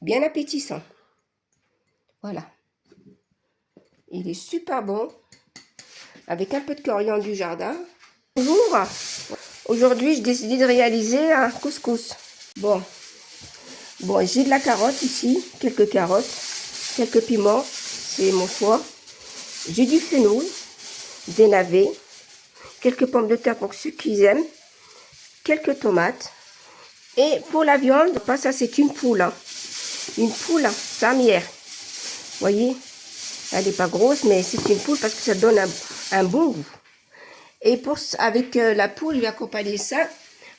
Bien appétissant. Voilà. Il est super bon. Avec un peu de coriandre du jardin. Bonjour. Aujourd'hui, j'ai décidé de réaliser un couscous. Bon, j'ai de la carotte ici. Quelques carottes. Quelques piments. C'est mon choix. J'ai du fenouil. Des navets. Quelques pommes de terre pour ceux qui aiment. Quelques tomates. Et pour la viande, ça c'est une poule. Une poule fermière. Vous voyez, elle n'est pas grosse, mais c'est une poule parce que ça donne un bon goût. Et avec la poule, je vais accompagner ça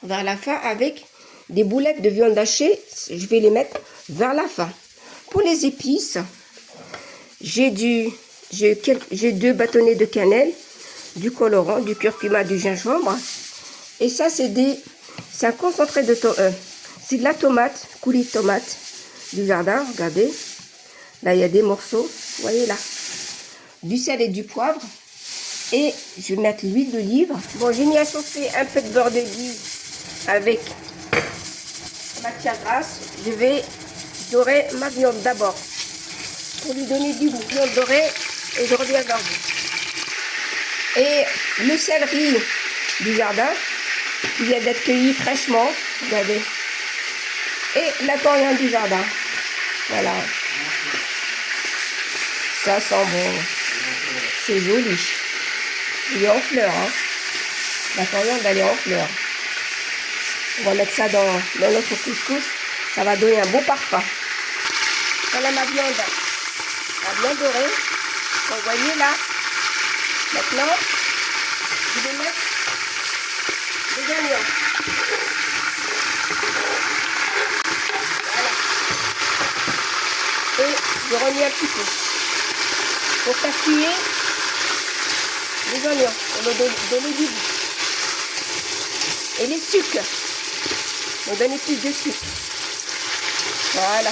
vers la fin avec des boulettes de viande hachée. Je vais les mettre vers la fin. Pour les épices, j'ai 2 bâtonnets de cannelle, du colorant, du curcuma, du gingembre. Et ça, c'est un concentré de c'est de la tomate, coulis de tomate du jardin. Regardez, là il y a des morceaux, vous voyez là, du sel et du poivre. Et je vais mettre l'huile d'olive. Bon, j'ai mis à chauffer un peu de beurre de ghee avec matière grasse. Je vais dorer ma viande d'abord pour lui donner du goût. Viande dorée, et je reviens vers vous. Et le céleri du jardin qui vient d'être cueilli fraîchement, regardez. Et la coriandre du jardin. Voilà. Ça sent bon. C'est joli. Il est en fleurs, hein. La coriandre, elle est en fleurs. On va mettre ça dans notre couscous. Ça va donner un beau parfum. Voilà ma viande a bien doré. Vous voyez là. Maintenant, je vais mettre des oignons. Voilà. Et je remets un petit peu. Pour faire cuire les oignons, pour me donner du goût. Et les sucres, pour donner plus de sucre. Voilà.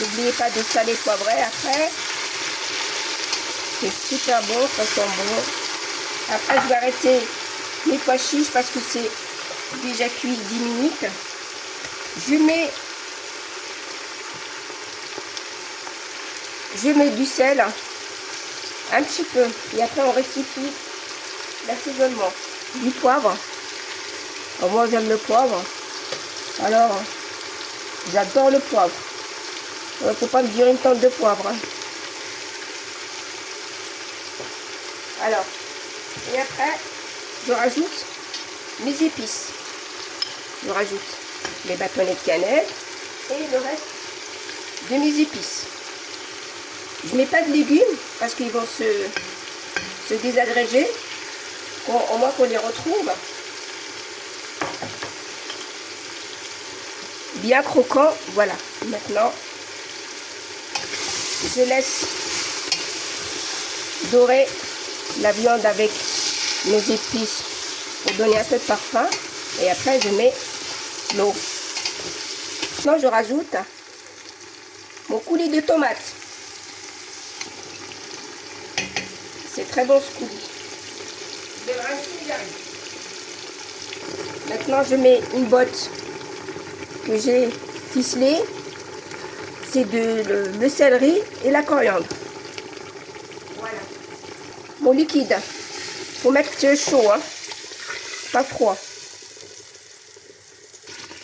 N'oubliez pas de saler, poivrer après. C'est super bon, ça sent bon. Après, je vais arrêter mes pois chiches parce que c'est déjà cuit 10 minutes. Je mets du sel, un petit peu, et après on rectifie l'assaisonnement. Du poivre. Alors, moi j'aime le poivre, alors j'adore le poivre. Il ne faut pas me dire une tonne de poivre. Hein. Alors, et après, je rajoute mes épices. Je rajoute mes bâtonnets de cannelle et le reste de mes épices. Je mets pas de légumes parce qu'ils vont se désagréger. Au moins qu'on les retrouve bien croquants. Voilà. Maintenant, je laisse dorer la viande avec mes épices pour donner un peu de parfum. Et après, je mets l'eau. Maintenant, je rajoute mon coulis de tomates. C'est très bon ce coulis. Maintenant, je mets une botte que j'ai ficelée. C'est le céleri et la coriandre. Voilà. Mon liquide. Faut mettre chaud, hein. Pas froid.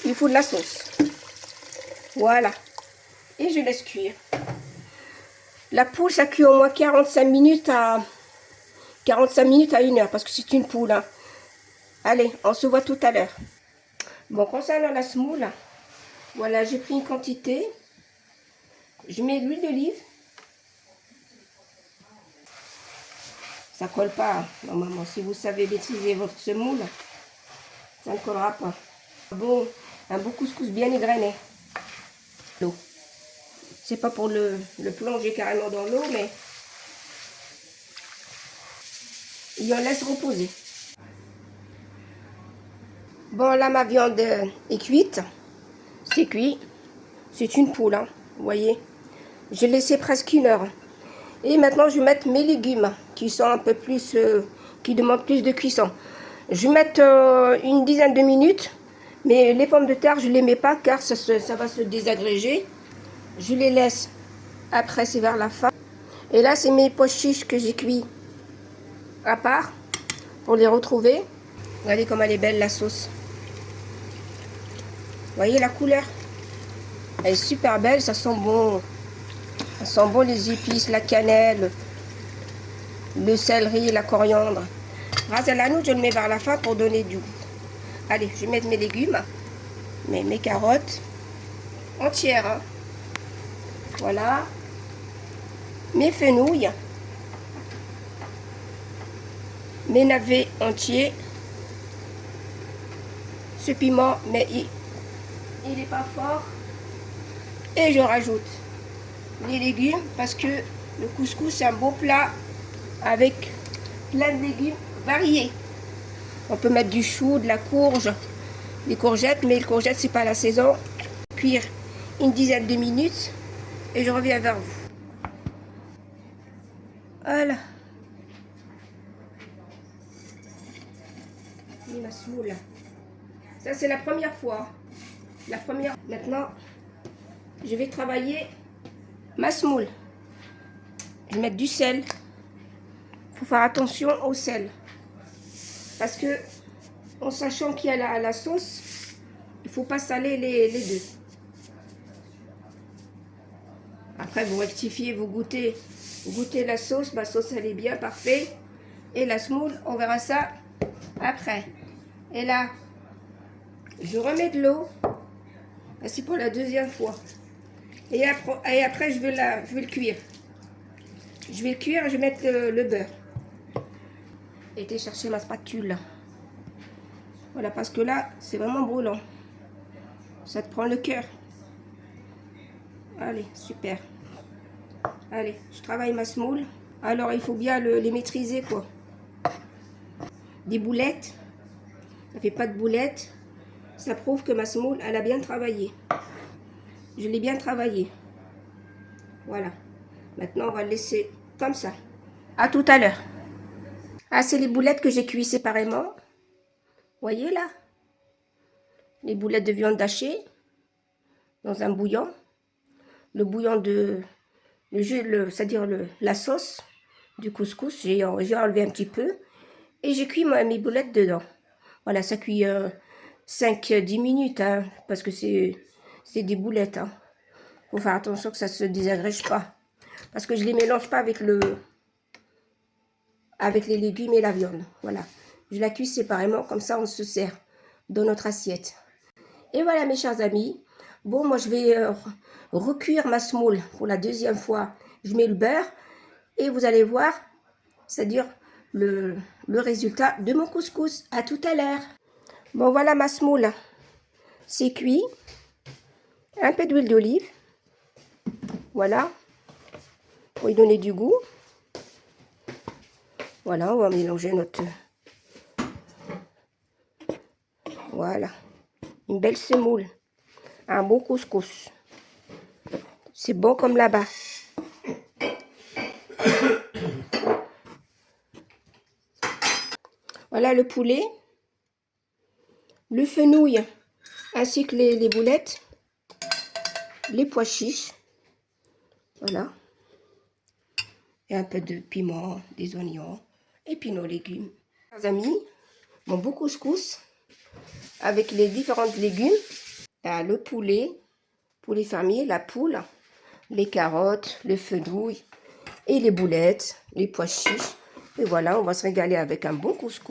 Il faut de la sauce. Voilà. Et je laisse cuire. La poule, ça cuit au moins 45 minutes à 1 heure parce que c'est une poule. Hein. Allez, on se voit tout à l'heure. Bon, concernant la semoule, voilà, j'ai pris une quantité. Je mets de l'huile d'olive. Ça colle pas, normalement. Si vous savez maîtriser votre semoule, ça ne collera pas. Bon, un beau couscous bien égrené. L'eau. C'est pas pour le plonger carrément dans l'eau, mais il en laisse reposer. Bon, là, ma viande est cuite. C'est cuit. C'est une poule, hein, vous voyez. J'ai laissé presque 1 heure. Et maintenant, je vais mettre mes légumes qui sont un peu plus, qui demandent plus de cuisson. Je vais mettre une dizaine de minutes. Mais les pommes de terre, je ne les mets pas car ça va se désagréger. Je les laisse après, c'est vers la fin. Et là, c'est mes pois chiches que j'ai cuits à part pour les retrouver. Regardez comme elle est belle la sauce. Vous voyez la couleur? Elle est super belle, ça sent bon. Ça sent bon les épices, la cannelle, le céleri, la coriandre. Ras el hanout, je le mets vers la fin pour donner du goût. Allez, je vais mettre mes légumes, mes carottes entières. Hein. Voilà. Mes fenouilles. Mes navets entiers. Ce piment, mais il n'est pas fort. Et je rajoute les légumes parce que le couscous c'est un beau plat avec plein de légumes variés. On peut mettre du chou, de la courge, des courgettes, mais les courgettes c'est pas la saison. Cuire une dizaine de minutes et je reviens vers vous. Voilà. La semoule. Ça c'est la première fois. La première. Maintenant, je vais travailler ma semoule. Je vais mettre du sel. Il faut faire attention au sel. Parce que, en sachant qu'il y a la sauce, il ne faut pas saler les deux. Après, vous rectifiez, vous goûtez la sauce. Ma sauce, elle est bien, parfait. Et la semoule, on verra ça après. Et là, je remets de l'eau. C'est pour la deuxième fois. Et après je vais le cuire. Je vais le cuire et je vais mettre le beurre. Et été chercher ma spatule. Voilà, parce que là, c'est vraiment brûlant. Ça te prend le cœur. Allez, super. Allez, je travaille ma semoule. Alors, il faut bien les maîtriser, quoi. Des boulettes. Ça fait pas de boulettes. Ça prouve que ma semoule, elle a bien travaillé. Je l'ai bien travaillé. Voilà. Maintenant, on va le laisser comme ça. À tout à l'heure. Ah, c'est les boulettes que j'ai cuites séparément. Voyez là? Les boulettes de viande hachée dans un bouillon. Le bouillon de... c'est-à-dire la sauce du couscous. J'ai enlevé un petit peu. Et j'ai cuit mes boulettes dedans. Voilà, ça cuit 5-10 minutes. Hein, parce que c'est des boulettes. Hein. Faut faire attention que ça se désagrège pas. Parce que je les mélange pas avec les légumes et la viande. Voilà. Je la cuis séparément, comme ça on se sert dans notre assiette. Et voilà mes chers amis. Bon, moi je vais recuire ma semoule pour la deuxième fois. Je mets le beurre et vous allez voir, c'est-à-dire le résultat de mon couscous. À tout à l'heure. Bon, voilà ma semoule. C'est cuit. Un peu d'huile d'olive. Voilà. Pour y donner du goût. Voilà, on va mélanger notre... Voilà. Une belle semoule. Un bon couscous. C'est bon comme là-bas. Voilà le poulet. Le fenouil. Ainsi que les boulettes. Les pois chiches. Voilà. Et un peu de piment, des oignons. Et puis nos légumes. Chers amis, mon beau couscous avec les différents légumes. Le poulet fermier, la poule, les carottes, le fenouil et les boulettes, les pois chiches. Et voilà, on va se régaler avec un bon couscous.